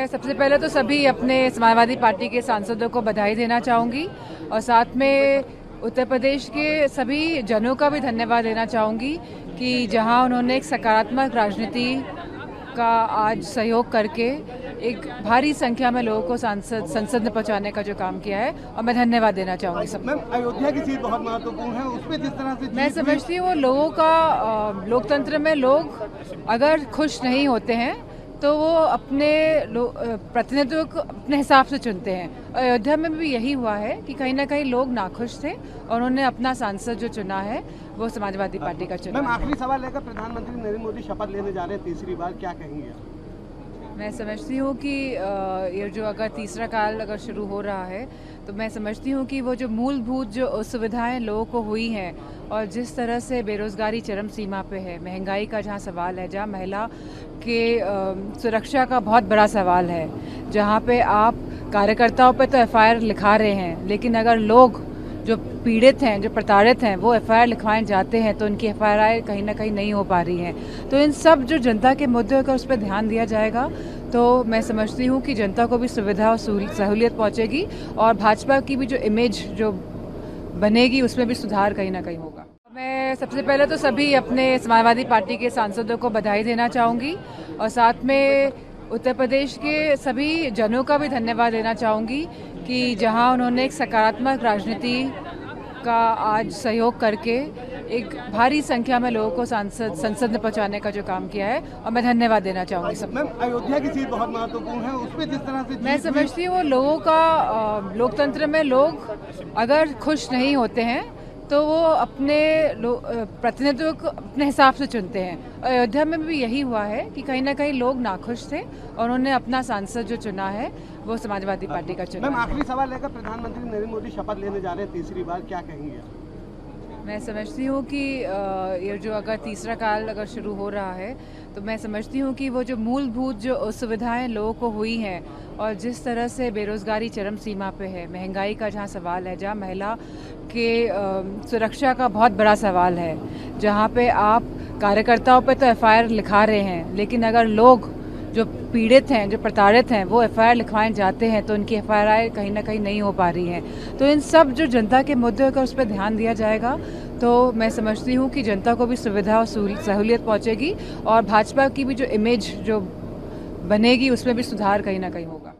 सबसे पहले तो सभी अपने समाजवादी पार्टी के सांसदों को बधाई देना चाहूँगी और साथ में उत्तर प्रदेश के सभी जनों का भी धन्यवाद देना चाहूँगी कि जहां उन्होंने एक सकारात्मक राजनीति का आज सहयोग करके एक भारी संख्या में लोगों को संसद में पहुंचाने का जो काम किया है, और मैं धन्यवाद देना चाहूँगी सब। मैम, अयोध्या की सीट बहुत महत्वपूर्ण है, उसमें जिस तरह से मैं समझती हूँ लोगों का लोकतंत्र में लोग अगर खुश नहीं होते हैं तो वो अपने प्रतिनिधित्व को अपने हिसाब से चुनते हैं। अयोध्या में भी यही हुआ है कि कहीं ना कहीं लोग नाखुश थे और उन्होंने अपना सांसद जो चुना है वो समाजवादी पार्टी का चुना। मैम, आखिरी सवाल लेकर प्रधानमंत्री नरेंद्र मोदी शपथ लेने जा रहे हैं तीसरी बार, क्या कहेंगे? मैं समझती हूँ कि ये जो अगर तीसरा काल अगर शुरू हो रहा है तो मैं समझती हूँ कि वो जो मूलभूत जो सुविधाएं लोगों को हुई हैं और जिस तरह से बेरोज़गारी चरम सीमा पे है, महंगाई का जहाँ सवाल है, जहाँ महिला के सुरक्षा का बहुत बड़ा सवाल है, जहाँ पे आप कार्यकर्ताओं पे तो एफआईआर लिखा रहे हैं, लेकिन अगर लोग जो पीड़ित हैं, जो प्रताड़ित हैं, वो एफआईआर लिखवाए जाते हैं तो उनकी एफआईआर कहीं ना कहीं नहीं हो पा रही हैं। तो इन सब जो जनता के मुद्दों का उस पर ध्यान दिया जाएगा तो मैं समझती हूँ कि जनता को भी सुविधा और सहूलियत पहुँचेगी और भाजपा की भी जो इमेज जो बनेगी उसमें भी सुधार कहीं ना कहीं होगा। मैं सबसे पहले तो सभी अपने समाजवादी पार्टी के सांसदों को बधाई देना चाहूँगी और साथ में उत्तर प्रदेश के सभी जनों का भी धन्यवाद देना चाहूँगी कि जहां उन्होंने एक सकारात्मक राजनीति का आज सहयोग करके एक भारी संख्या में लोगों को संसद में पहुंचाने का जो काम किया है, और मैं धन्यवाद देना चाहूँगी सब। मैम, अयोध्या की सीट बहुत महत्वपूर्ण है, उसमें जिस तरह से मैं समझती हूँ लोगों का लोकतंत्र में लोग अगर खुश नहीं होते हैं तो वो अपने प्रतिनिधित्व को अपने हिसाब से चुनते हैं। अयोध्या में भी यही हुआ है कि कहीं ना कहीं लोग नाखुश थे और उन्होंने अपना सांसद जो चुना है वो समाजवादी पार्टी का चुना। मैम, आखिरी सवाल लेकर प्रधानमंत्री नरेंद्र मोदी शपथ लेने जा रहे हैं तीसरी बार, क्या कहेंगे? मैं समझती हूँ कि ये जो अगर तीसरा काल अगर शुरू हो रहा है तो मैं समझती हूँ कि वो जो मूलभूत जो सुविधाएं लोगों को हुई हैं और जिस तरह से बेरोज़गारी चरम सीमा पे है, महंगाई का जहाँ सवाल है, जहाँ महिला के सुरक्षा का बहुत बड़ा सवाल है, जहाँ पे आप कार्यकर्ताओं पे तो एफआईआर लिखा रहे हैं, लेकिन अगर लोग जो पीड़ित हैं, जो प्रताड़ित हैं, वो एफआईआर लिखवाए जाते हैं तो उनकी एफआईआर कहीं ना कहीं नहीं हो पा रही हैं। तो इन सब जो जनता के मुद्दों का उस पर ध्यान दिया जाएगा तो मैं समझती हूँ कि जनता को भी सुविधा और सहूलियत पहुँचेगी और भाजपा की भी जो इमेज जो बनेगी उसमें भी सुधार कहीं ना कहीं होगा।